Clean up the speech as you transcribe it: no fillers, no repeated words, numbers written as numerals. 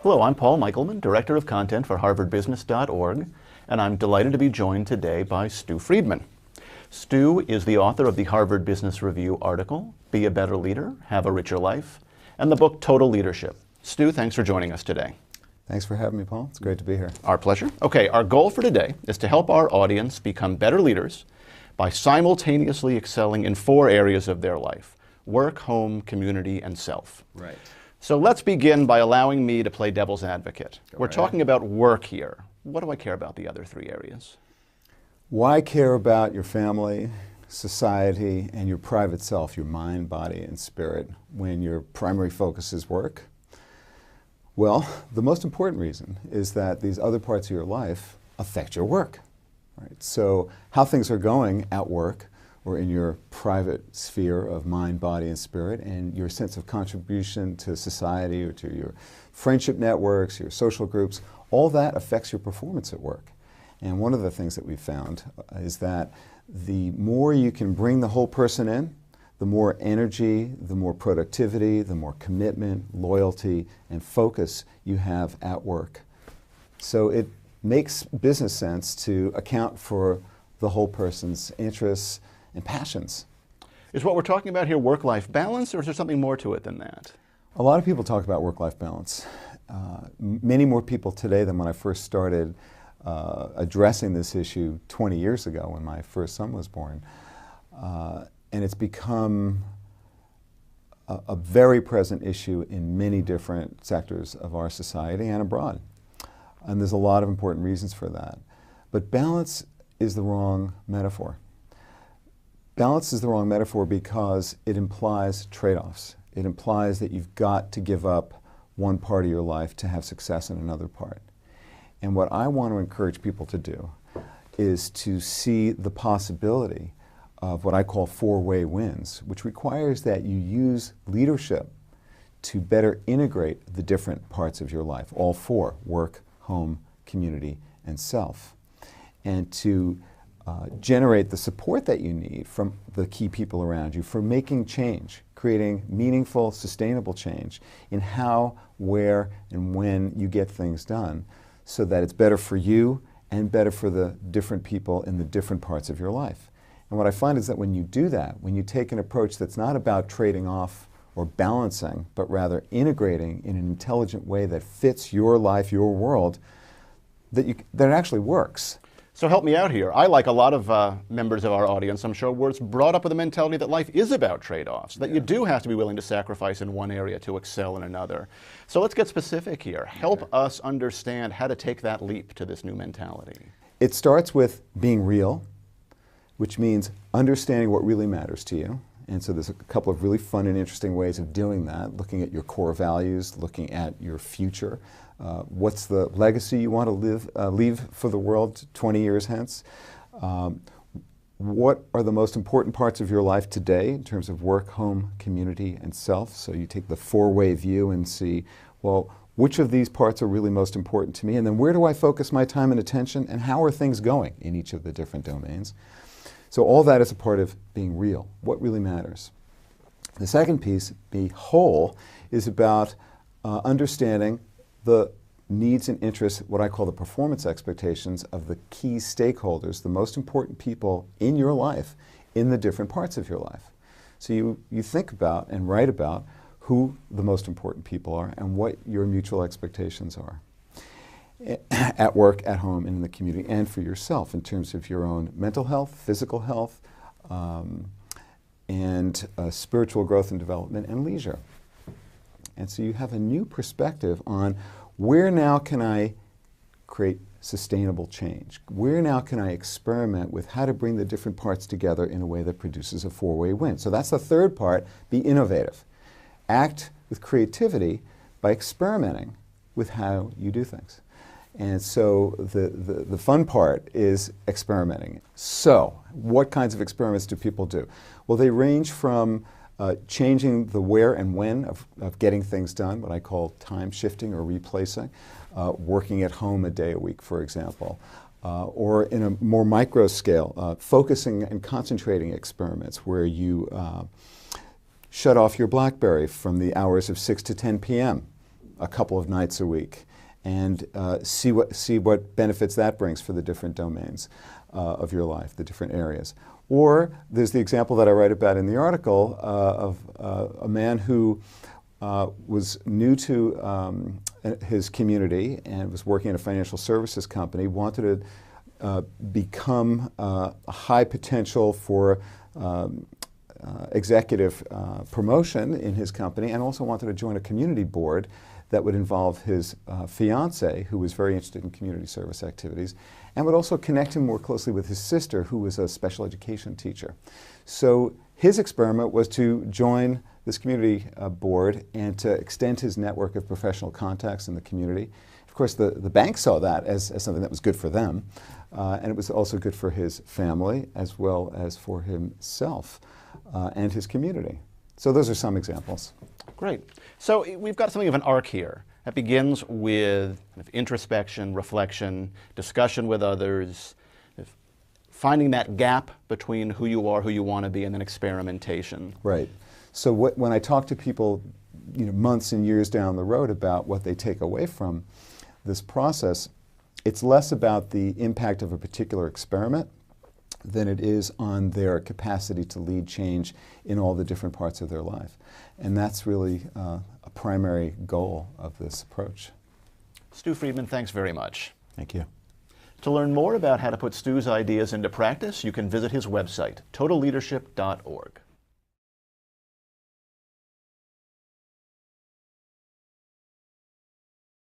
Hello, I'm Paul Michelman, Director of Content for HarvardBusiness.org, and I'm delighted to be joined today by Stu Friedman. Stu is the author of the Harvard Business Review article, Be a Better Leader, Have a Richer Life, and the book Total Leadership. Stu, thanks for joining us today. Thanks for having me, Paul. It's great to be here. Our pleasure. Okay, our goal for today is to help our audience become better leaders by simultaneously excelling in 4 areas of their life: work, home, community, and self. Right. So let's begin by allowing me to play devil's advocate. We're right talking about work here. What do I care about the other 3 areas? Why care about your family, society, and your private self, your mind, body, and spirit, when your primary focus is work? Well, the most important reason is that these other parts of your life affect your work. Right? So how things are going at work or in your private sphere of mind, body, and spirit, and your sense of contribution to society or to your friendship networks, your social groups, all that affects your performance at work. And one of the things that we've found is that the more you can bring the whole person in, the more energy, the more productivity, the more commitment, loyalty, and focus you have at work. So it makes business sense to account for the whole person's interests and passions. Is what we're talking about here work-life balance, or is there something more to it than that? A lot of people talk about work-life balance. Many more people today than when I first started addressing this issue 20 years ago when my first son was born. And it's become a very present issue in many different sectors of our society and abroad. And there's a lot of important reasons for that. But balance is the wrong metaphor. Balance is the wrong metaphor because it implies trade-offs. It implies that you've got to give up one part of your life to have success in another part. And what I want to encourage people to do is to see the possibility of what I call 4-way wins, which requires that you use leadership to better integrate the different parts of your life, all 4: work, home, community, and self, and to generate the support that you need from the key people around you for making change, creating meaningful, sustainable change in how, where, and when you get things done, so that it's better for you and better for the different people in the different parts of your life. And what I find is that when you do that, when you take an approach that's not about trading off or balancing, but rather integrating in an intelligent way that fits your life, your world, that it actually works. So help me out here. I, like a lot of members of our audience, I'm sure, was brought up with the mentality that life is about trade-offs, that you do have to be willing to sacrifice in one area to excel in another. So let's get specific here. Help us understand how to take that leap to this new mentality. It starts with being real, which means understanding what really matters to you. And so there's a couple of really fun and interesting ways of doing that, looking at your core values, looking at your future. What's the legacy you want to leave for the world 20 years hence? What are the most important parts of your life today in terms of work, home, community, and self? So you take the 4-way view and see, well, which of these parts are really most important to me? And then where do I focus my time and attention? And how are things going in each of the different domains? So all that is a part of being real, what really matters. The second piece, be whole, is about understanding the needs and interests, what I call the performance expectations of the key stakeholders, the most important people in your life, in the different parts of your life. So you think about and write about who the most important people are and what your mutual expectations are at work, at home, in the community, and for yourself in terms of your own mental health, physical health, and spiritual growth and development, and leisure. And so you have a new perspective on where now can I create sustainable change? Where now can I experiment with how to bring the different parts together in a way that produces a 4-way win? So that's the third part, be innovative. Act with creativity by experimenting with how you do things. And so the fun part is experimenting. So what kinds of experiments do people do? Well, they range from changing the where and when of getting things done, what I call time shifting or replacing, working at home a day a week, for example, or in a more micro scale, focusing and concentrating experiments where you shut off your BlackBerry from the hours of 6 to 10 p.m. a couple of nights a week and see what benefits that brings for the different domains of your life, the different areas. Or there's the example that I write about in the article of a man who was new to his community and was working in a financial services company, wanted to become a high potential for executive promotion in his company, and also wanted to join a community board that would involve his fiance, who was very interested in community service activities, and would also connect him more closely with his sister, who was a special education teacher. So his experiment was to join this community board and to extend his network of professional contacts in the community. Of course, the bank saw that as something that was good for them, and it was also good for his family as well as for himself and his community. So those are some examples. Great. So we've got something of an arc here that begins with kind of introspection, reflection, discussion with others, finding that gap between who you are, who you want to be, and then experimentation. Right. So when I talk to people, months and years down the road about what they take away from this process, it's less about the impact of a particular experiment than it is on their capacity to lead change in all the different parts of their life. And that's really a primary goal of this approach. Stu Friedman, thanks very much. Thank you. To learn more about how to put Stu's ideas into practice, you can visit his website, totalleadership.org.